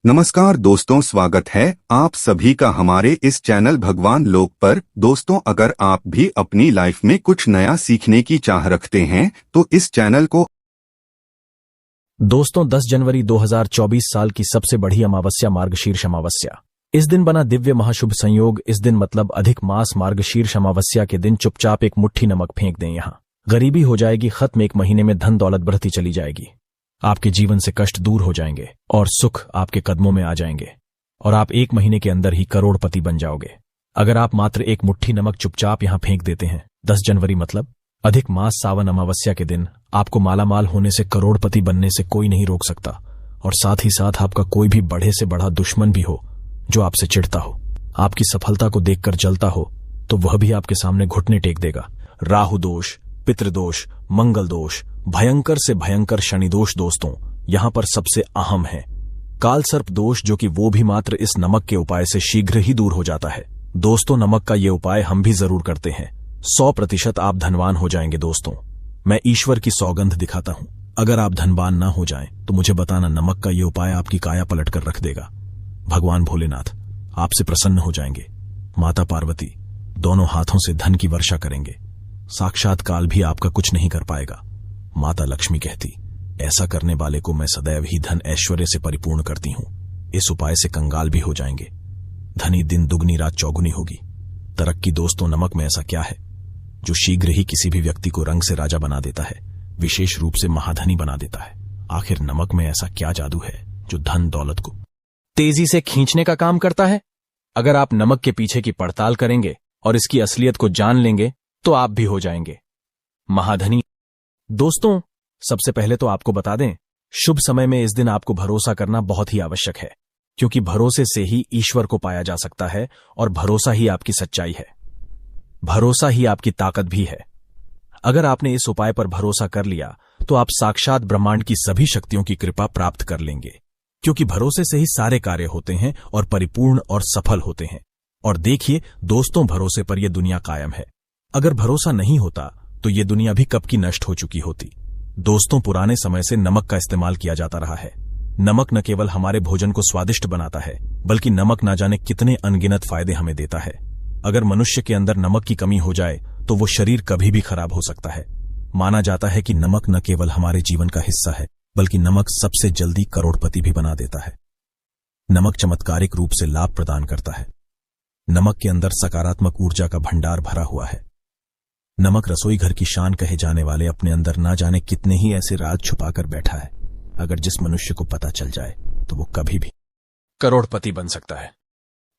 नमस्कार दोस्तों, स्वागत है आप सभी का हमारे इस चैनल भगवान लोक पर। दोस्तों, अगर आप भी अपनी लाइफ में कुछ नया सीखने की चाह रखते हैं तो इस चैनल को दोस्तों 10 जनवरी 2024 साल की सबसे बड़ी अमावस्या मार्गशीर्ष अमावस्या। इस दिन बना दिव्य महाशुभ संयोग। इस दिन मतलब अधिक मास मार्गशीर्ष अमावस्या के दिन चुपचाप एक मुट्ठी नमक फेंक दें। यहाँ गरीबी हो जाएगी खत्म, एक महीने में धन दौलत बढ़ती चली जाएगी, आपके जीवन से कष्ट दूर हो जाएंगे और सुख आपके कदमों में आ जाएंगे और आप एक महीने के अंदर ही करोड़पति बन जाओगे। अगर आप मात्र एक मुट्ठी नमक चुपचाप यहां फेंक देते हैं 10 जनवरी मतलब अधिक मास सावन अमावस्या के दिन, आपको मालामाल होने से, करोड़पति बनने से कोई नहीं रोक सकता। और साथ ही साथ आपका कोई भी बड़े से बड़ा दुश्मन भी हो जो आपसे चिढ़ता हो, आपकी सफलता को देखकर जलता हो, तो वह भी आपके सामने घुटने टेक देगा। राहु दोष, पितृदोष, मंगल दोष, भयंकर से भयंकर शनि दोष दोस्तों यहां पर सबसे अहम है। काल सर्प दोष, जो कि वो भी मात्र इस नमक के उपाय से शीघ्र ही दूर हो जाता है। दोस्तों, नमक का ये उपाय हम भी जरूर करते हैं। 100% आप धनवान हो जाएंगे। दोस्तों, मैं ईश्वर की सौगंध दिखाता हूं, अगर आप धनवान ना हो जाएं तो मुझे बताना, नमक का ये उपाय आपकी काया पलट कर रख देगा। भगवान भोलेनाथ आपसे प्रसन्न हो जाएंगे, माता पार्वती दोनों हाथों से धन की वर्षा करेंगे, साक्षात काल भी आपका कुछ नहीं कर पाएगा। माता लक्ष्मी कहती, ऐसा करने वाले को मैं सदैव ही धन ऐश्वर्य से परिपूर्ण करती हूं। इस उपाय से कंगाल भी हो जाएंगे, धनी दिन दुगनी रात चौगुनी होगी। तरक्की दोस्तों, नमक में ऐसा क्या है जो शीघ्र ही किसी भी व्यक्ति को रंग से राजा बना देता है, विशेष रूप से महाधनी बना देता है। आखिर नमक में ऐसा क्या जादू है जो धन दौलत को तेजी से खींचने का काम करता है? अगर आप नमक के पीछे की पड़ताल करेंगे और इसकी असलियत को जान लेंगे तो आप भी हो जाएंगे महाधनी। दोस्तों, सबसे पहले तो आपको बता दें, शुभ समय में इस दिन आपको भरोसा करना बहुत ही आवश्यक है, क्योंकि भरोसे से ही ईश्वर को पाया जा सकता है और भरोसा ही आपकी सच्चाई है, भरोसा ही आपकी ताकत भी है। अगर आपने इस उपाय पर भरोसा कर लिया तो आप साक्षात ब्रह्मांड की सभी शक्तियों की कृपा प्राप्त कर लेंगे, क्योंकि भरोसे से ही सारे कार्य होते हैं और परिपूर्ण और सफल होते हैं। और देखिए दोस्तों, भरोसे पर यह दुनिया कायम है। अगर भरोसा नहीं होता तो ये दुनिया भी कब की नष्ट हो चुकी होती। दोस्तों, पुराने समय से नमक का इस्तेमाल किया जाता रहा है। नमक न केवल हमारे भोजन को स्वादिष्ट बनाता है, बल्कि नमक ना जाने कितने अनगिनत फायदे हमें देता है। अगर मनुष्य के अंदर नमक की कमी हो जाए तो वो शरीर कभी भी खराब हो सकता है। माना जाता है कि नमक न केवल हमारे जीवन का हिस्सा है, बल्कि नमक सबसे जल्दी करोड़पति भी बना देता है। नमक चमत्कारिक रूप से लाभ प्रदान करता है। नमक के अंदर सकारात्मक ऊर्जा का भंडार भरा हुआ है। नमक रसोई घर की शान कहे जाने वाले अपने अंदर ना जाने कितने ही ऐसे राज छुपाकर बैठा है। अगर जिस मनुष्य को पता चल जाए तो वो कभी भी करोड़पति बन सकता है।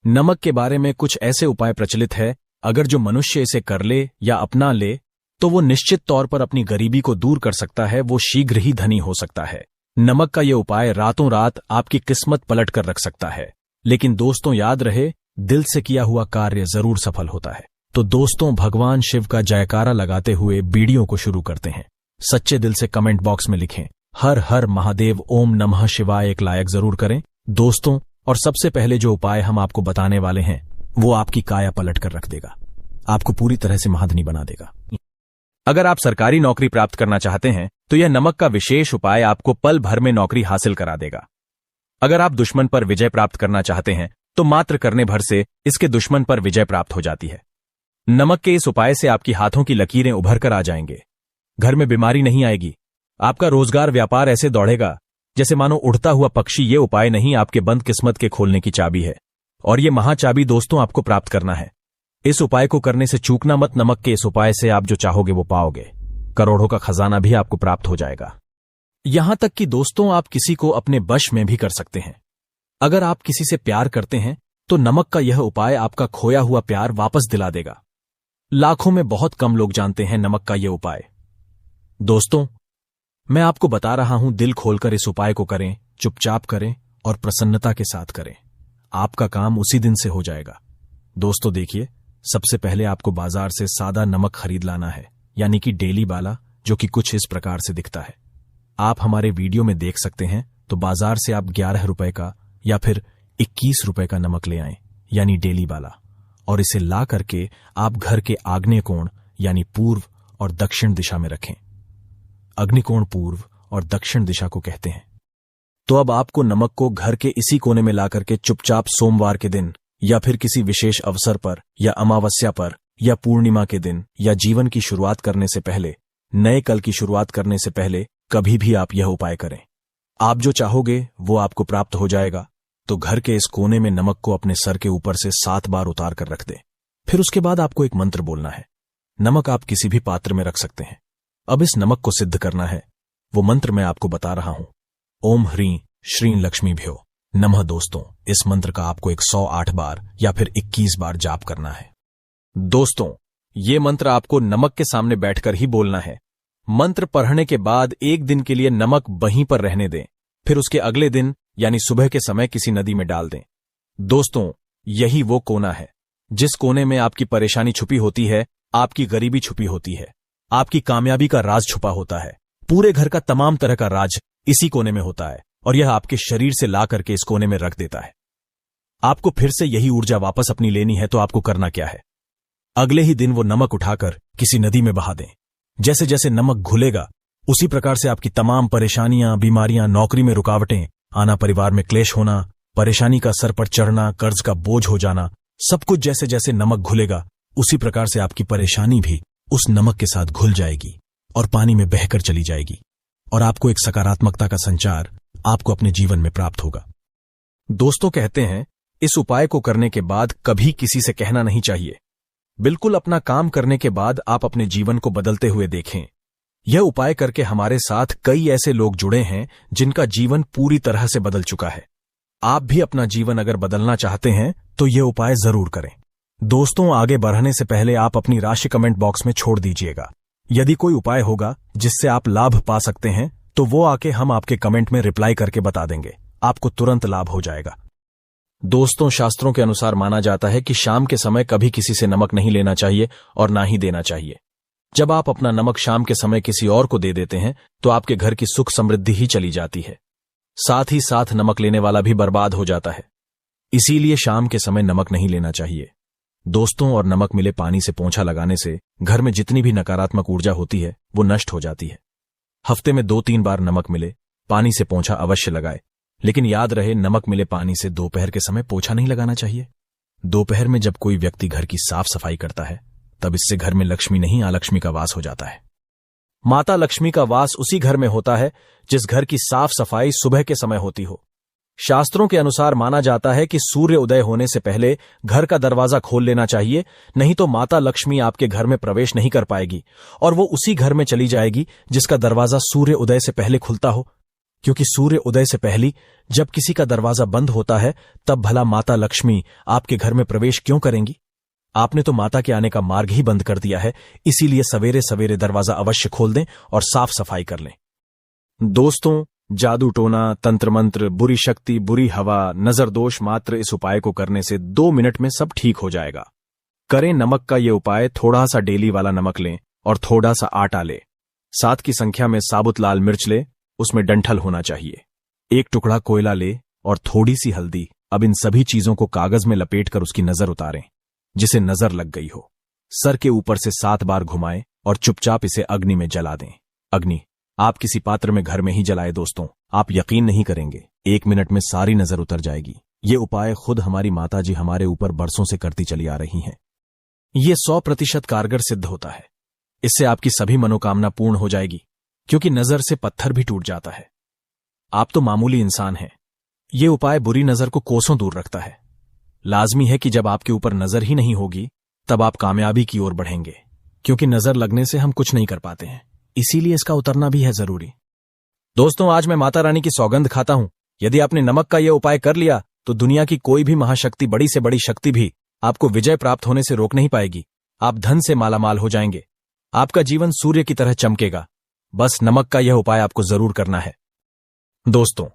नमक के बारे में कुछ ऐसे उपाय प्रचलित है, अगर जो मनुष्य इसे कर ले या अपना ले तो वो निश्चित तौर पर अपनी गरीबी को दूर कर सकता है, वो शीघ्र ही धनी हो सकता है। नमक का यह उपाय रातों रात आपकी किस्मत पलट कर रख सकता है। लेकिन दोस्तों, याद रहे, दिल से किया हुआ कार्य जरूर सफल होता है। तो दोस्तों, भगवान शिव का जयकारा लगाते हुए वीडियो को शुरू करते हैं। सच्चे दिल से कमेंट बॉक्स में लिखें, हर हर महादेव, ओम नमः शिवाय, एक लाइक जरूर करें दोस्तों। और सबसे पहले जो उपाय हम आपको बताने वाले हैं वो आपकी काया पलट कर रख देगा, आपको पूरी तरह से महाधनी बना देगा। अगर आप सरकारी नौकरी प्राप्त करना चाहते हैं तो यह नमक का विशेष उपाय आपको पल भर में नौकरी हासिल करा देगा। अगर आप दुश्मन पर विजय प्राप्त करना चाहते हैं तो मात्र करने भर से इसके दुश्मन पर विजय प्राप्त हो जाती है। नमक के इस उपाय से आपकी हाथों की लकीरें उभर कर आ जाएंगे, घर में बीमारी नहीं आएगी, आपका रोजगार व्यापार ऐसे दौड़ेगा जैसे मानो उड़ता हुआ पक्षी। ये उपाय नहीं, आपके बंद किस्मत के खोलने की चाबी है, और ये महाचाबी दोस्तों आपको प्राप्त करना है। इस उपाय को करने से चूकना मत। नमक के इस उपाय से आप जो चाहोगे वो पाओगे, करोड़ों का खजाना भी आपको प्राप्त हो जाएगा। यहां तक कि दोस्तों, आप किसी को अपने वश में भी कर सकते हैं। अगर आप किसी से प्यार करते हैं तो नमक का यह उपाय आपका खोया हुआ प्यार वापस दिला देगा। लाखों में बहुत कम लोग जानते हैं नमक का यह उपाय। दोस्तों, मैं आपको बता रहा हूं, दिल खोलकर इस उपाय को करें, चुपचाप करें और प्रसन्नता के साथ करें। आपका काम उसी दिन से हो जाएगा। दोस्तों देखिए, सबसे पहले आपको बाजार से सादा नमक खरीद लाना है, यानी कि डेली वाला, जो कि कुछ इस प्रकार से दिखता है। आप हमारे वीडियो में देख सकते हैं। तो बाजार से आप 11 रुपए का या फिर 21 रुपए का नमक ले आएं, यानी डेली वाला, और इसे ला करके आप घर के आग्नेय कोण यानी पूर्व और दक्षिण दिशा में रखें। अग्निकोण पूर्व और दक्षिण दिशा को कहते हैं। तो अब आपको नमक को घर के इसी कोने में ला करके चुपचाप सोमवार के दिन या फिर किसी विशेष अवसर पर या अमावस्या पर या पूर्णिमा के दिन या जीवन की शुरुआत करने से पहले, नए कल की शुरुआत करने से पहले कभी भी आप यह उपाय करें। आप जो चाहोगे वो आपको प्राप्त हो जाएगा। तो घर के इस कोने में नमक को अपने सर के ऊपर से 7 बार उतार कर रख दें। फिर उसके बाद आपको एक मंत्र बोलना है। नमक आप किसी भी पात्र में रख सकते हैं। अब इस नमक को सिद्ध करना है। वो मंत्र मैं आपको बता रहा हूं। ओम ह्रीं श्रीं लक्ष्मीभ्यो नमः। दोस्तों, इस मंत्र का आपको 108 बार या फिर 21 बार जाप करना है। दोस्तों, ये मंत्र आपको नमक के सामने बैठकर ही बोलना है। मंत्र पढ़ने के बाद 1 दिन के लिए नमक वहीं पर रहने दें। फिर उसके अगले दिन यानी सुबह के समय किसी नदी में डाल दें। दोस्तों, यही वो कोना है जिस कोने में आपकी परेशानी छुपी होती है, आपकी गरीबी छुपी होती है, आपकी कामयाबी का राज छुपा होता है। पूरे घर का तमाम तरह का राज इसी कोने में होता है और यह आपके शरीर से ला करके इस कोने में रख देता है। आपको फिर से यही ऊर्जा वापस अपनी लेनी है तो आपको करना क्या है? अगले ही दिन वो नमक उठाकर किसी नदी में बहा दें। जैसे जैसे नमक घुलेगा उसी प्रकार से आपकी तमाम परेशानियां, बीमारियां, नौकरी में रुकावटें आना, परिवार में क्लेश होना, परेशानी का सर पर चढ़ना, कर्ज का बोझ हो जाना, सब कुछ जैसे जैसे नमक घुलेगा उसी प्रकार से आपकी परेशानी भी उस नमक के साथ घुल जाएगी और पानी में बहकर चली जाएगी और आपको एक सकारात्मकता का संचार आपको अपने जीवन में प्राप्त होगा। दोस्तों, कहते हैं इस उपाय को करने के बाद कभी किसी से कहना नहीं चाहिए। बिल्कुल अपना काम करने के बाद आप अपने जीवन को बदलते हुए देखें। यह उपाय करके हमारे साथ कई ऐसे लोग जुड़े हैं जिनका जीवन पूरी तरह से बदल चुका है। आप भी अपना जीवन अगर बदलना चाहते हैं तो यह उपाय जरूर करें। दोस्तों, आगे बढ़ने से पहले आप अपनी राशि कमेंट बॉक्स में छोड़ दीजिएगा। यदि कोई उपाय होगा जिससे आप लाभ पा सकते हैं तो वो आके हम आपके कमेंट में रिप्लाई करके बता देंगे। आपको तुरंत लाभ हो जाएगा। दोस्तों, शास्त्रों के अनुसार माना जाता है कि शाम के समय कभी किसी से नमक नहीं लेना चाहिए और ना ही देना चाहिए। जब आप अपना नमक शाम के समय किसी और को दे देते हैं तो आपके घर की सुख समृद्धि ही चली जाती है। साथ ही साथ नमक लेने वाला भी बर्बाद हो जाता है। इसीलिए शाम के समय नमक नहीं लेना चाहिए। दोस्तों, और नमक मिले पानी से पोंछा लगाने से घर में जितनी भी नकारात्मक ऊर्जा होती है वो नष्ट हो जाती है। हफ्ते में 2-3 बार नमक मिले पानी से पोंछा अवश्य लगाए, लेकिन याद रहे नमक मिले पानी से दोपहर के समय पोंछा नहीं लगाना चाहिए। दोपहर में जब कोई व्यक्ति घर की साफ सफाई करता है तब इससे घर में लक्ष्मी नहीं अलक्ष्मी का वास हो जाता है। माता लक्ष्मी का वास उसी घर में होता है जिस घर की साफ सफाई सुबह के समय होती हो। शास्त्रों के अनुसार माना जाता है कि सूर्य उदय होने से पहले घर का दरवाजा खोल लेना चाहिए, नहीं तो माता लक्ष्मी आपके घर में प्रवेश नहीं कर पाएगी और वो उसी घर में चली जाएगी जिसका दरवाजा सूर्य उदय से पहले खुलता हो। क्योंकि सूर्य उदय से पहले जब किसी का दरवाजा बंद होता है तब भला माता लक्ष्मी आपके घर में प्रवेश क्यों करेंगी? आपने तो माता के आने का मार्ग ही बंद कर दिया है। इसीलिए सवेरे सवेरे दरवाजा अवश्य खोल दें और साफ सफाई कर लें। दोस्तों, जादू टोना, तंत्र मंत्र, बुरी शक्ति, बुरी हवा, नजर दोष मात्र इस उपाय को करने से 2 मिनट में सब ठीक हो जाएगा। करें नमक का ये उपाय। थोड़ा सा डेली वाला नमक लें और थोड़ा सा आटा लें। 7 की संख्या में साबुत लाल मिर्च ले, उसमें डंठल होना चाहिए। 1 टुकड़ा कोयला ले और थोड़ी सी हल्दी। अब इन सभी चीजों को कागज में लपेटकर उसकी नजर उतारें जिसे नजर लग गई हो। सर के ऊपर से 7 बार घुमाएं और चुपचाप इसे अग्नि में जला दें। अग्नि आप किसी पात्र में घर में ही जलाए। दोस्तों, आप यकीन नहीं करेंगे, 1 मिनट में सारी नजर उतर जाएगी। ये उपाय खुद हमारी माताजी हमारे ऊपर बरसों से करती चली आ रही हैं। ये 100% कारगर सिद्ध होता है। इससे आपकी सभी मनोकामना पूर्ण हो जाएगी, क्योंकि नजर से पत्थर भी टूट जाता है। आप तो मामूली इंसान हैं। ये उपाय बुरी नजर को कोसों दूर रखता है। लाजमी है कि जब आपके ऊपर नजर ही नहीं होगी तब आप कामयाबी की ओर बढ़ेंगे, क्योंकि नजर लगने से हम कुछ नहीं कर पाते हैं। इसीलिए इसका उतरना भी है जरूरी। दोस्तों, आज मैं माता रानी की सौगंध खाता हूं, यदि आपने नमक का यह उपाय कर लिया तो दुनिया की कोई भी महाशक्ति, बड़ी से बड़ी शक्ति भी आपको विजय प्राप्त होने से रोक नहीं पाएगी। आप धन से मालामाल हो जाएंगे। आपका जीवन सूर्य की तरह चमकेगा। बस नमक का यह उपाय आपको जरूर करना है। दोस्तों,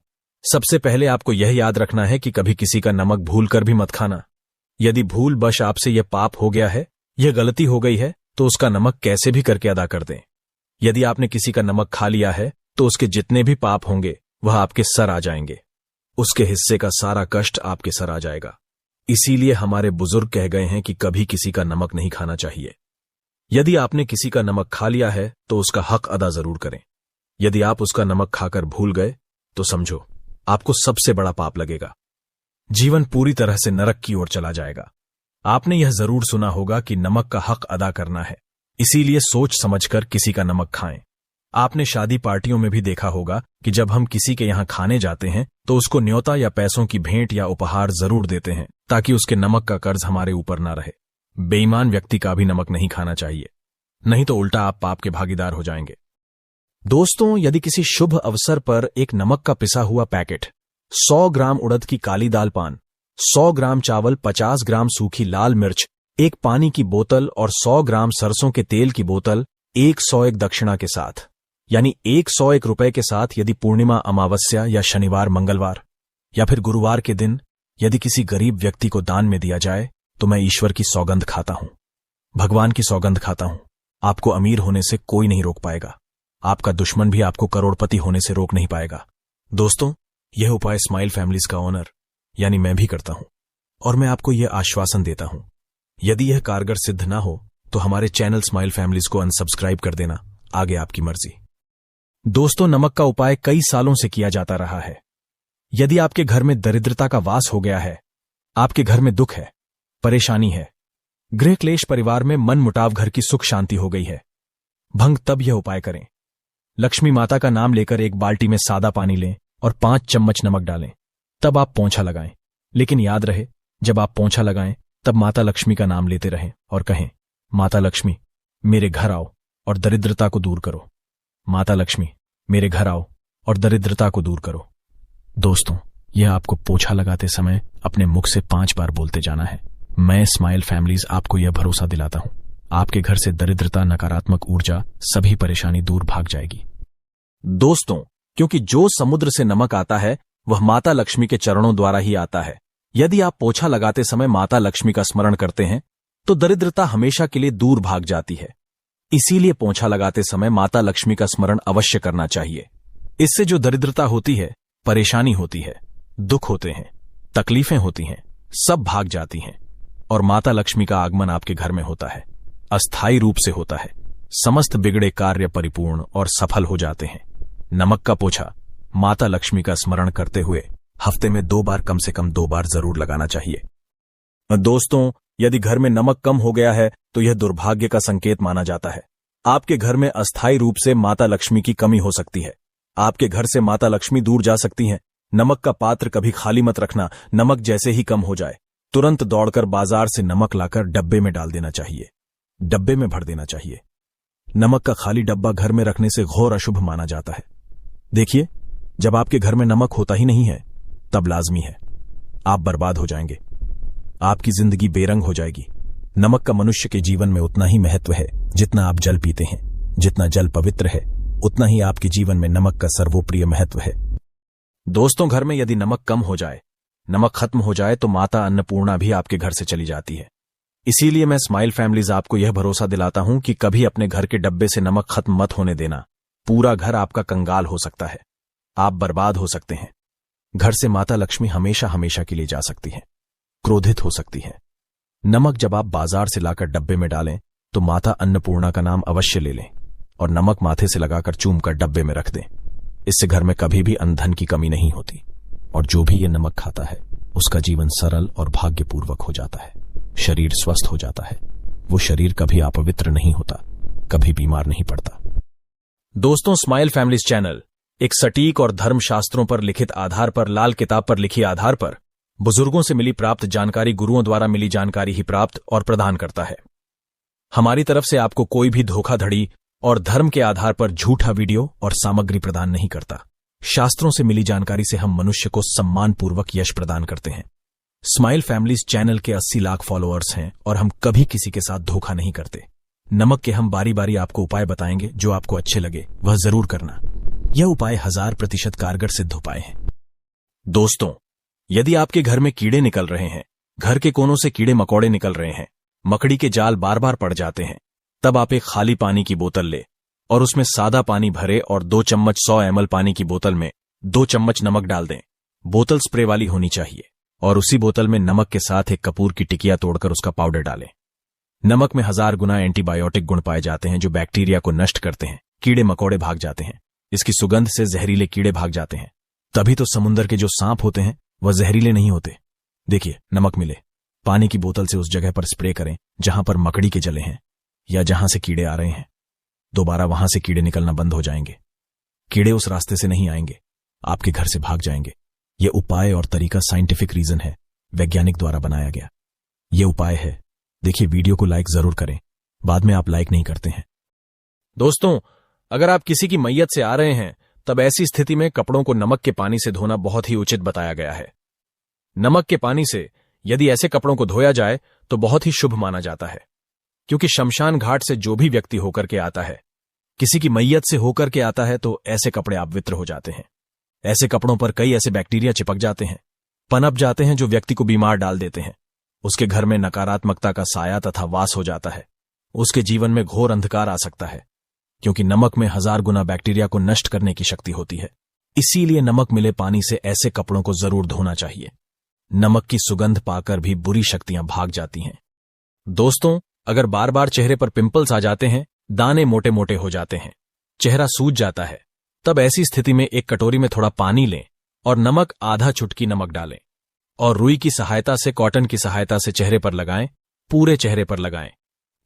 सबसे पहले आपको यह याद रखना है कि कभी किसी का नमक भूल कर भी मत खाना। यदि भूल बश आपसे यह पाप हो गया है, यह गलती हो गई है, तो उसका नमक कैसे भी करके अदा कर दें। यदि आपने किसी का नमक खा लिया है तो उसके जितने भी पाप होंगे वह आपके सर आ जाएंगे। उसके हिस्से का सारा कष्ट आपके सर आ जाएगा। इसीलिए हमारे बुजुर्ग कह गए हैं कि कभी किसी का नमक नहीं खाना चाहिए। यदि आपने किसी का नमक खा लिया है तो उसका हक अदा जरूर करें। यदि आप उसका नमक खाकर भूल गए तो समझो आपको सबसे बड़ा पाप लगेगा। जीवन पूरी तरह से नरक की ओर चला जाएगा। आपने यह जरूर सुना होगा कि नमक का हक अदा करना है, इसीलिए सोच समझकर किसी का नमक खाएं। आपने शादी पार्टियों में भी देखा होगा कि जब हम किसी के यहां खाने जाते हैं तो उसको न्योता या पैसों की भेंट या उपहार जरूर देते हैं, ताकि उसके नमक का कर्ज हमारे ऊपर ना रहे। बेईमान व्यक्ति का भी नमक नहीं खाना चाहिए, नहीं तो उल्टा आप पाप के भागीदार हो जाएंगे। दोस्तों, यदि किसी शुभ अवसर पर एक नमक का पिसा हुआ पैकेट, 100 ग्राम उड़द की काली दाल पान, 100 ग्राम चावल, 50 ग्राम सूखी लाल मिर्च, एक पानी की बोतल और 100 ग्राम सरसों के तेल की बोतल 101 दक्षिणा के साथ, यानी 101 रुपए के साथ, यदि पूर्णिमा, अमावस्या या शनिवार, मंगलवार या फिर गुरुवार के दिन यदि किसी गरीब व्यक्ति को दान में दिया जाए, तो मैं ईश्वर की सौगंध खाता हूं, भगवान की सौगंध खाता हूं, आपको अमीर होने से कोई नहीं रोक पाएगा। आपका दुश्मन भी आपको करोड़पति होने से रोक नहीं पाएगा। दोस्तों, यह उपाय स्माइल फैमिलीज का ओनर यानी मैं भी करता हूं, और मैं आपको यह आश्वासन देता हूं, यदि यह कारगर सिद्ध ना हो तो हमारे चैनल स्माइल फैमिलीज को अनसब्सक्राइब कर देना, आगे आपकी मर्जी। दोस्तों, नमक का उपाय कई सालों से किया जाता रहा है। यदि आपके घर में दरिद्रता का वास हो गया है, आपके घर में दुख है, परेशानी है, गृह क्लेश, परिवार में मन मुटाव, घर की सुख शांति हो गई है, भंग तब यह उपाय करें। लक्ष्मी माता का नाम लेकर एक बाल्टी में सादा पानी लें और 5 चम्मच नमक डालें, तब आप पोंछा लगाएं। लेकिन याद रहे, जब आप पोंछा लगाएं तब माता लक्ष्मी का नाम लेते रहें और कहें, माता लक्ष्मी मेरे घर आओ और दरिद्रता को दूर करो, माता लक्ष्मी मेरे घर आओ और दरिद्रता को दूर करो। दोस्तों, यह आपको पोछा लगाते समय अपने मुख से 5 बार बोलते जाना है। मैं स्माइल फैमिलीज आपको यह भरोसा दिलाता हूं, आपके घर से दरिद्रता, नकारात्मक ऊर्जा, सभी परेशानी दूर भाग जाएगी। दोस्तों, क्योंकि जो समुद्र से नमक आता है वह माता लक्ष्मी के चरणों द्वारा ही आता है। यदि आप पोछा लगाते समय माता लक्ष्मी का स्मरण करते हैं तो दरिद्रता हमेशा के लिए दूर भाग जाती है। इसीलिए पोछा लगाते समय माता लक्ष्मी का स्मरण अवश्य करना चाहिए। इससे जो दरिद्रता होती है, परेशानी होती है, दुख होते हैं, तकलीफें होती हैं, सब भाग जाती हैं और माता लक्ष्मी का आगमन आपके घर में होता है, अस्थायी रूप से होता है। समस्त बिगड़े कार्य परिपूर्ण और सफल हो जाते हैं। नमक का पोछा माता लक्ष्मी का स्मरण करते हुए हफ्ते में 2 बार, कम से कम 2 बार जरूर लगाना चाहिए। दोस्तों, यदि घर में नमक कम हो गया है तो यह दुर्भाग्य का संकेत माना जाता है। आपके घर में अस्थायी रूप से माता लक्ष्मी की कमी हो सकती है। आपके घर से माता लक्ष्मी दूर जा सकती हैं। नमक का पात्र कभी खाली मत रखना। नमक जैसे ही कम हो जाए तुरंत दौड़कर बाजार से नमक लाकर डब्बे में डाल देना चाहिए, डब्बे में भर देना चाहिए। नमक का खाली डब्बा घर में रखने से घोर अशुभ माना जाता है। देखिए, जब आपके घर में नमक होता ही नहीं है तब लाजमी है आप बर्बाद हो जाएंगे, आपकी जिंदगी बेरंग हो जाएगी। नमक का मनुष्य के जीवन में उतना ही महत्व है जितना आप जल पीते हैं। जितना जल पवित्र है उतना ही आपके जीवन में नमक का सर्वोप्रिय महत्व है। दोस्तों, घर में यदि नमक कम हो जाए, नमक खत्म हो जाए तो माता अन्नपूर्णा भी आपके घर से चली जाती है। इसीलिए मैं स्माइल फैमिलीज आपको यह भरोसा दिलाता हूं कि कभी अपने घर के डब्बे से नमक खत्म मत होने देना। पूरा घर आपका कंगाल हो सकता है, आप बर्बाद हो सकते हैं। घर से माता लक्ष्मी हमेशा हमेशा के लिए जा सकती है, क्रोधित हो सकती है। नमक जब आप बाजार से लाकर डब्बे में डालें तो माता अन्नपूर्णा का नाम अवश्य ले लें और नमक माथे से लगाकर चूमकर डब्बे में रख दें। इससे घर में कभी भी अन्न धन की कमी नहीं होती और जो भी ये नमक खाता है उसका जीवन सरल और भाग्यपूर्वक हो जाता है, शरीर स्वस्थ हो जाता है। वो शरीर कभी अपवित्र नहीं होता, कभी बीमार नहीं पड़ता। दोस्तों, स्माइल फैमिलीज चैनल एक सटीक और धर्मशास्त्रों पर लिखित आधार पर, लाल किताब पर लिखी आधार पर, बुजुर्गों से मिली प्राप्त जानकारी, गुरुओं द्वारा मिली जानकारी ही प्राप्त और प्रदान करता है। हमारी तरफ से आपको कोई भी धोखाधड़ी और धर्म के आधार पर झूठा वीडियो और सामग्री प्रदान नहीं करता। शास्त्रों से मिली जानकारी से हम मनुष्य को सम्मानपूर्वक यश प्रदान करते हैं। स्माइल फैमिलीज चैनल के 80 लाख फॉलोअर्स हैं और हम कभी किसी के साथ धोखा नहीं करते। नमक के हम बारी बारी आपको उपाय बताएंगे, जो आपको अच्छे लगे वह जरूर करना। यह उपाय 1000% कारगर सिद्ध उपाय हैं। दोस्तों, यदि आपके घर में कीड़े निकल रहे हैं, घर के कोनों से कीड़े मकोड़े निकल रहे हैं, मकड़ी के जाल बार बार पड़ जाते हैं, तब आप एक खाली पानी की बोतल ले और उसमें सादा पानी भरे और 2 चम्मच 100 ml पानी की बोतल में 2 चम्मच नमक डाल दें। बोतल स्प्रे वाली होनी चाहिए और उसी बोतल में नमक के साथ एक कपूर की टिकिया तोड़कर उसका पाउडर डालें। नमक में 1000 गुना एंटीबायोटिक गुण पाए जाते हैं जो बैक्टीरिया को नष्ट करते हैं, कीड़े मकोड़े भाग जाते हैं। इसकी सुगंध से जहरीले कीड़े भाग जाते हैं। तभी तो समुंदर के जो सांप होते हैं वह जहरीले नहीं होते। देखिए, नमक मिले, पानी की बोतल से उस जगह पर स्प्रे करें जहां पर मकड़ी के जले हैं या जहां से कीड़े आ रहे हैं। दोबारा वहां से कीड़े निकलना बंद हो जाएंगे। कीड़े उस रास्ते से नहीं आएंगे, आपके घर से भाग जाएंगे। यह उपाय और तरीका साइंटिफिक रीजन है, वैज्ञानिक द्वारा बनाया गया यह उपाय है। देखिए, वीडियो को लाइक जरूर करें, बाद में आप लाइक नहीं करते हैं। दोस्तों, अगर आप किसी की मैयत से आ रहे हैं तब ऐसी स्थिति में कपड़ों को नमक के पानी से धोना बहुत ही उचित बताया गया है। नमक के पानी से यदि ऐसे कपड़ों को धोया जाए तो बहुत ही शुभ माना जाता है, क्योंकि शमशान घाट से जो भी व्यक्ति होकर के आता है, किसी की मैयत से होकर के आता है, तो ऐसे कपड़े अपवित्र हो जाते हैं। ऐसे कपड़ों पर कई ऐसे बैक्टीरिया चिपक जाते हैं, पनप जाते हैं, जो व्यक्ति को बीमार डाल देते हैं। उसके घर में नकारात्मकता का साया तथा वास हो जाता है। उसके जीवन में घोर अंधकार आ सकता है, क्योंकि नमक में 1000 गुना बैक्टीरिया को नष्ट करने की शक्ति होती है। इसीलिए नमक मिले पानी से ऐसे कपड़ों को जरूर धोना चाहिए। नमक की सुगंध पाकर भी बुरी शक्तियां भाग जाती हैं। दोस्तों, अगर बार बार चेहरे पर पिंपल्स आ जाते हैं, दाने मोटे मोटे हो जाते हैं, चेहरा सूज जाता है, तब ऐसी स्थिति में एक कटोरी में थोड़ा पानी लें और नमक आधा चुटकी नमक डालें और रुई की सहायता से, कॉटन की सहायता से चेहरे पर लगाएं, पूरे चेहरे पर लगाएं।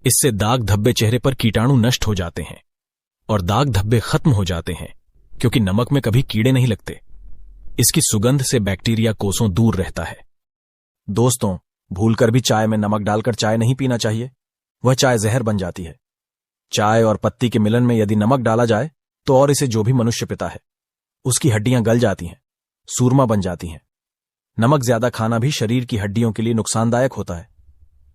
इससे दाग धब्बे, चेहरे पर कीटाणु नष्ट हो जाते हैं और दाग धब्बे खत्म हो जाते हैं, क्योंकि नमक में कभी कीड़े नहीं लगते। इसकी सुगंध से बैक्टीरिया कोसों दूर रहता है। दोस्तों, भूलकर भी चाय में नमक डालकर चाय नहीं पीना चाहिए, वह चाय जहर बन जाती है। चाय और पत्ती के मिलन में यदि नमक डाला जाए तो और इसे जो भी मनुष्य पीता है उसकी हड्डियां गल जाती हैं, सूरमा बन जाती हैं। नमक ज्यादा खाना भी शरीर की हड्डियों के लिए नुकसानदायक होता है।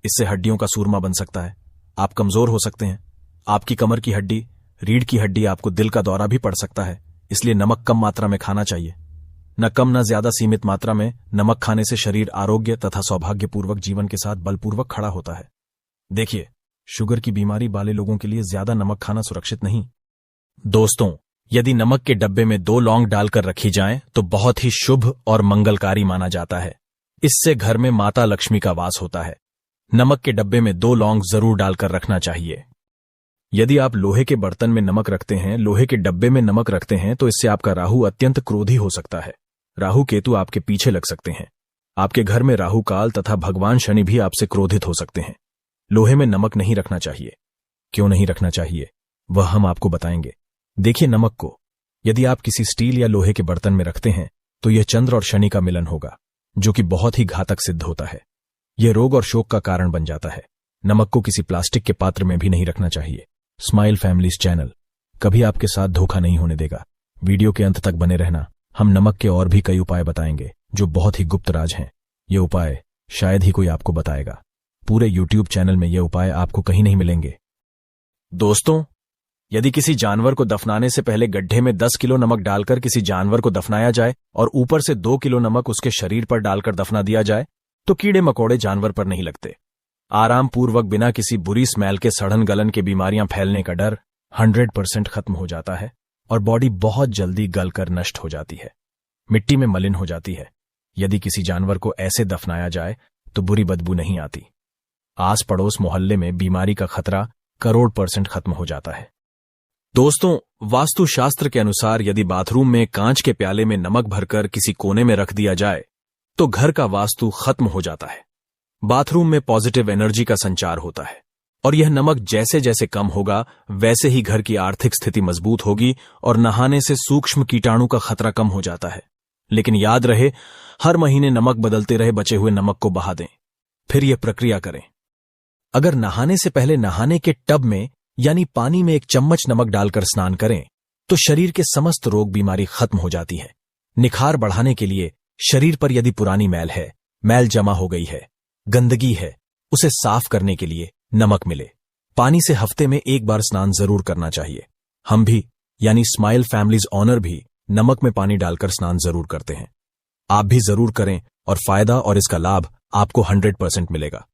इससे हड्डियों का सूरमा बन सकता है, आप कमजोर हो सकते हैं। आपकी कमर की हड्डी, रीढ़ की हड्डी, आपको दिल का दौरा भी पड़ सकता है। इसलिए नमक कम मात्रा में खाना चाहिए। न कम न ज्यादा, सीमित मात्रा में नमक खाने से शरीर आरोग्य तथा सौभाग्यपूर्वक जीवन के साथ बलपूर्वक खड़ा होता है। देखिए, शुगर की बीमारी वाले लोगों के लिए ज्यादा नमक खाना सुरक्षित नहीं। दोस्तों, यदि नमक के डब्बे में 2 लौंग डालकर रखी जाएं तो बहुत ही शुभ और मंगलकारी माना जाता है। इससे घर में माता लक्ष्मी का वास होता है। नमक के डब्बे में 2 लौंग जरूर डालकर रखना चाहिए। यदि आप लोहे के बर्तन में नमक रखते हैं, लोहे के डब्बे में नमक रखते हैं, तो इससे आपका राहु अत्यंत क्रोधी हो सकता है। राहु केतु आपके पीछे लग सकते हैं। आपके घर में राहु काल तथा भगवान शनि भी आपसे क्रोधित हो सकते हैं। लोहे में नमक नहीं रखना चाहिए। क्यों नहीं रखना चाहिए, वह हम आपको बताएंगे। देखिए, नमक को यदि आप किसी स्टील या लोहे के बर्तन में रखते हैं तो यह चंद्र और शनि का मिलन होगा, जो कि बहुत ही घातक सिद्ध होता है। यह रोग और शोक का कारण बन जाता है। नमक को किसी प्लास्टिक के पात्र में भी नहीं रखना चाहिए। स्माइल फैमिलीज चैनल कभी आपके साथ धोखा नहीं होने देगा। वीडियो के अंत तक बने रहना। हम नमक के और भी कई उपाय बताएंगे जो बहुत ही गुप्त राज हैं। ये उपाय शायद ही कोई आपको बताएगा। पूरे YouTube चैनल में ये उपाय आपको कहीं नहीं मिलेंगे। दोस्तों, यदि किसी जानवर को दफनाने से पहले गड्ढे में 10 किलो नमक डालकर किसी जानवर को दफनाया जाए और ऊपर से 2 किलो नमक उसके शरीर पर डालकर दफना दिया जाए तो कीड़े मकोड़े जानवर पर नहीं लगते। आराम पूर्वक, बिना किसी बुरी स्मेल के सड़न गलन के बीमारियां फैलने का डर 100% खत्म हो जाता है और बॉडी बहुत जल्दी गलकर नष्ट हो जाती है, मिट्टी में मलिन हो जाती है। यदि किसी जानवर को ऐसे दफनाया जाए तो बुरी बदबू नहीं आती। आस पड़ोस मोहल्ले में बीमारी का खतरा करोड़ % खत्म हो जाता है। दोस्तों, वास्तुशास्त्र के अनुसार यदि बाथरूम में कांच के प्याले में नमक भरकर किसी कोने में रख दिया जाए तो घर का वास्तु खत्म हो जाता है। बाथरूम में पॉजिटिव एनर्जी का संचार होता है और यह नमक जैसे जैसे कम होगा वैसे ही घर की आर्थिक स्थिति मजबूत होगी और नहाने से सूक्ष्म कीटाणु का खतरा कम हो जाता है। लेकिन याद रहे, हर महीने नमक बदलते रहे, बचे हुए नमक को बहा दें, फिर यह प्रक्रिया करें। अगर नहाने से पहले नहाने के टब में यानी पानी में 1 चम्मच नमक डालकर स्नान करें तो शरीर के समस्त रोग बीमारी खत्म हो जाती है। निखार बढ़ाने के लिए शरीर पर यदि पुरानी मैल है, मैल जमा हो गई है, गंदगी है, उसे साफ करने के लिए नमक मिले। पानी से हफ्ते में 1 बार स्नान जरूर करना चाहिए। हम भी यानी स्माइल फैमिलीज ऑनर भी नमक में पानी डालकर स्नान जरूर करते हैं। आप भी जरूर करें और फायदा और इसका लाभ आपको 100% मिलेगा।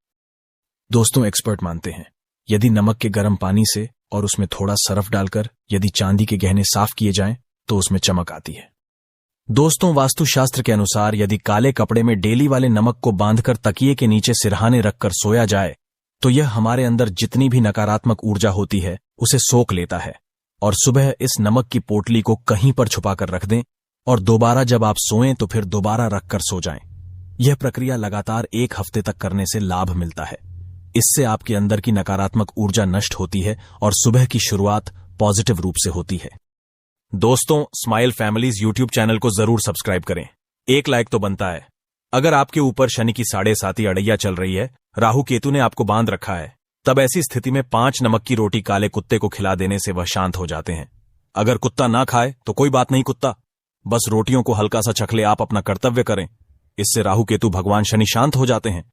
दोस्तों, एक्सपर्ट मानते हैं यदि नमक के गर्म पानी से और उसमें थोड़ा सरफ डालकर यदि चांदी के गहने साफ किए जाएं तो उसमें चमक आती है। दोस्तों, वास्तुशास्त्र के अनुसार यदि काले कपड़े में डेली वाले नमक को बांधकर तकिए के नीचे सिरहाने रखकर सोया जाए तो यह हमारे अंदर जितनी भी नकारात्मक ऊर्जा होती है उसे सोख लेता है और सुबह इस नमक की पोटली को कहीं पर छुपाकर रख दें और दोबारा जब आप सोएं तो फिर दोबारा रखकर सो जाएं। यह प्रक्रिया लगातार 1 हफ्ते तक करने से लाभ मिलता है। इससे आपके अंदर की नकारात्मक ऊर्जा नष्ट होती है और सुबह की शुरुआत पॉजिटिव रूप से होती है। दोस्तों, स्माइल फैमिलीज यूट्यूब चैनल को जरूर सब्सक्राइब करें। 1 लाइक तो बनता है। अगर आपके ऊपर शनि की 7.5 अड़ैया चल रही है, राहु केतु ने आपको बांध रखा है, तब ऐसी स्थिति में 5 नमक की रोटी काले कुत्ते को खिला देने से वह शांत हो जाते हैं। अगर कुत्ता ना खाए तो कोई बात नहीं, कुत्ता बस रोटियों को हल्का सा चख ले, आप अपना कर्तव्य करें। इससे राहु केतु भगवान शनि शांत हो जाते हैं।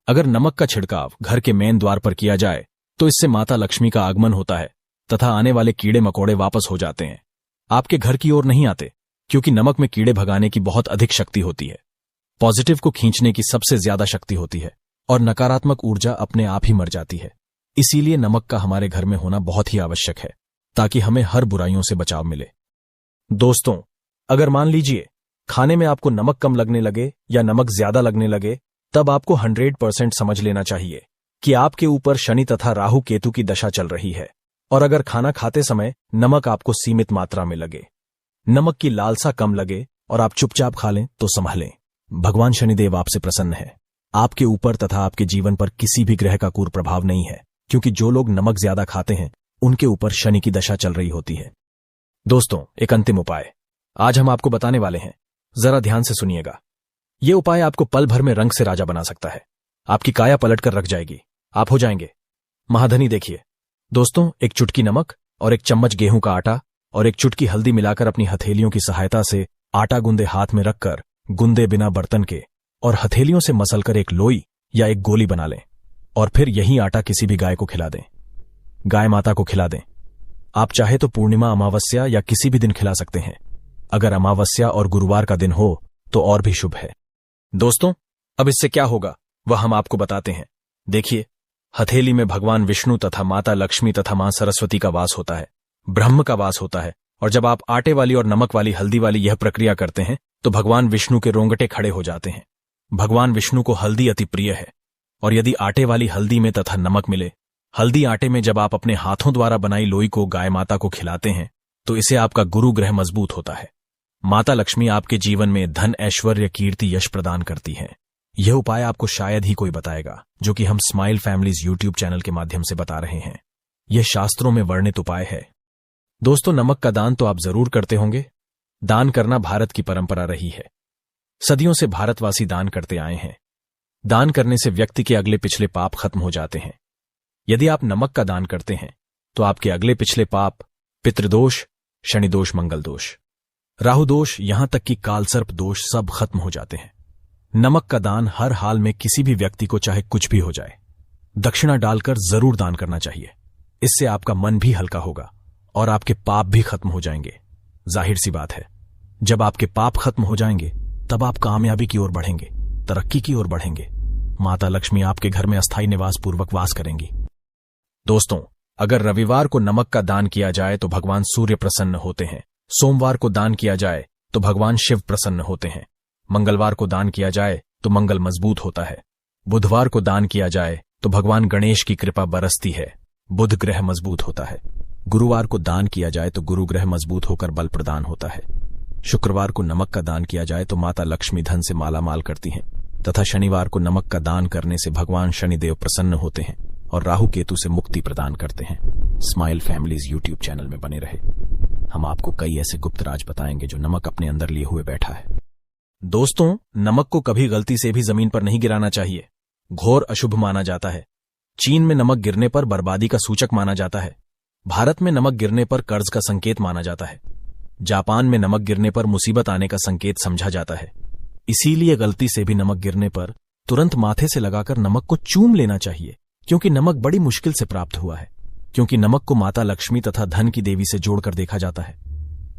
अगर नमक का छिड़काव घर के मेन द्वार पर किया जाए तो इससे माता लक्ष्मी का आगमन होता है तथा आने वाले कीड़े मकोड़े वापस हो जाते हैं। आपके घर की ओर नहीं आते, क्योंकि नमक में कीड़े भगाने की बहुत अधिक शक्ति होती है। पॉजिटिव को खींचने की सबसे ज्यादा शक्ति होती है और नकारात्मक ऊर्जा अपने आप ही मर जाती है। इसीलिए नमक का हमारे घर में होना बहुत ही आवश्यक है, ताकि हमें हर बुराइयों से बचाव मिले। दोस्तों, अगर मान लीजिए खाने में आपको नमक कम लगने लगे या नमक ज्यादा लगने लगे, तब आपको 100% समझ लेना चाहिए कि आपके ऊपर शनि तथा राहु केतु की दशा चल रही है। और अगर खाना खाते समय नमक आपको सीमित मात्रा में लगे, नमक की लालसा कम लगे और आप चुपचाप खा लें तो संभलें। भगवान शनिदेव आपसे प्रसन्न है। आपके ऊपर तथा आपके जीवन पर किसी भी ग्रह का कुप्रभाव नहीं है, क्योंकि जो लोग नमक ज्यादा खाते हैं उनके ऊपर शनि की दशा चल रही होती है। दोस्तों, एक अंतिम उपाय आज हम आपको बताने वाले हैं, जरा ध्यान से सुनिएगा। यह उपाय आपको पल भर में रंग से राजा बना सकता है। आपकी काया पलट कर रख जाएगी, आप हो जाएंगे महाधनी। देखिए दोस्तों, एक चुटकी नमक और 1 चम्मच गेहूं का आटा और 1 चुटकी हल्दी मिलाकर अपनी हथेलियों की सहायता से आटा गूंदे हाथ में रखकर गूंदे बिना बर्तन के और हथेलियों से मसलकर एक लोई या एक गोली बना लें और फिर यही आटा किसी भी गाय को खिला दें। गाय माता को खिला दें। आप चाहे तो पूर्णिमा, अमावस्या या किसी भी दिन खिला सकते हैं। अगर अमावस्या और गुरुवार का दिन हो तो और भी शुभ है। दोस्तों, अब इससे क्या होगा वह हम आपको बताते हैं। देखिए, हथेली में भगवान विष्णु तथा माता लक्ष्मी तथा मां सरस्वती का वास होता है, ब्रह्म का वास होता है। और जब आप आटे वाली और नमक वाली हल्दी वाली यह प्रक्रिया करते हैं तो भगवान विष्णु के रोंगटे खड़े हो जाते हैं। भगवान विष्णु को हल्दी अति प्रिय है और यदि आटे वाली हल्दी में तथा नमक मिले, हल्दी आटे में जब आप अपने हाथों द्वारा बनाई लोई को गाय माता को खिलाते हैं तो इससे आपका गुरु ग्रह मजबूत होता है। माता लक्ष्मी आपके जीवन में धन, ऐश्वर्य, कीर्ति, यश प्रदान करती हैं। यह उपाय आपको शायद ही कोई बताएगा, जो कि हम स्माइल फैमिलीज यूट्यूब चैनल के माध्यम से बता रहे हैं। यह शास्त्रों में वर्णित उपाय है। दोस्तों, नमक का दान तो आप जरूर करते होंगे। दान करना भारत की परंपरा रही है। सदियों से भारतवासी दान करते आए हैं। दान करने से व्यक्ति के अगले पिछले पाप खत्म हो जाते हैं। यदि आप नमक का दान करते हैं तो आपके अगले पिछले पाप, पितृदोष, शनि दोष, मंगल दोष, राहु दोष, यहां तक कि कालसर्प दोष सब खत्म हो जाते हैं। नमक का दान हर हाल में किसी भी व्यक्ति को चाहे कुछ भी हो जाए, दक्षिणा डालकर जरूर दान करना चाहिए। इससे आपका मन भी हल्का होगा और आपके पाप भी खत्म हो जाएंगे। जाहिर सी बात है, जब आपके पाप खत्म हो जाएंगे तब आप कामयाबी की ओर बढ़ेंगे, तरक्की की ओर बढ़ेंगे। माता लक्ष्मी आपके घर में अस्थायी निवास पूर्वक वास करेंगी। दोस्तों, अगर रविवार को नमक का दान किया जाए तो भगवान सूर्य प्रसन्न होते हैं। सोमवार को दान किया जाए तो भगवान शिव प्रसन्न होते हैं। मंगलवार को दान किया जाए तो मंगल मजबूत होता है। बुधवार को दान किया जाए तो भगवान गणेश की कृपा बरसती है, बुध ग्रह मजबूत होता है। गुरुवार को दान किया जाए तो गुरु ग्रह मजबूत होकर बल प्रदान होता है। शुक्रवार को नमक का दान किया जाए तो माता लक्ष्मी धन से मालामाल करती हैं तथा शनिवार को नमक का दान करने से भगवान शनिदेव प्रसन्न होते हैं और राहु केतु से मुक्ति प्रदान करते हैं। स्माइल फैमिलीज यूट्यूब चैनल में बने रहे, हम आपको कई ऐसे गुप्त राज बताएंगे जो नमक अपने अंदर लिए हुए बैठा है। दोस्तों, नमक को कभी गलती से भी जमीन पर नहीं गिराना चाहिए। घोर अशुभ माना जाता है। चीन में नमक गिरने पर बर्बादी का सूचक माना जाता है। भारत में नमक गिरने पर कर्ज का संकेत माना जाता है। जापान में नमक गिरने पर मुसीबत आने का संकेत समझा जाता है। इसीलिए गलती से भी नमक गिरने पर तुरंत माथे से लगाकर नमक को चूम लेना चाहिए, क्योंकि नमक बड़ी मुश्किल से प्राप्त हुआ है। क्योंकि नमक को माता लक्ष्मी तथा धन की देवी से जोड़कर देखा जाता है।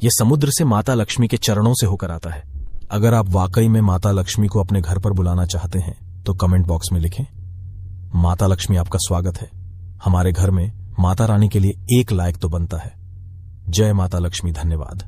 यह समुद्र से माता लक्ष्मी के चरणों से होकर आता है। अगर आप वाकई में माता लक्ष्मी को अपने घर पर बुलाना चाहते हैं तो कमेंट बॉक्स में लिखें, माता लक्ष्मी आपका स्वागत है। हमारे घर में माता रानी के लिए 1 लाइक तो बनता है। जय माता लक्ष्मी। धन्यवाद।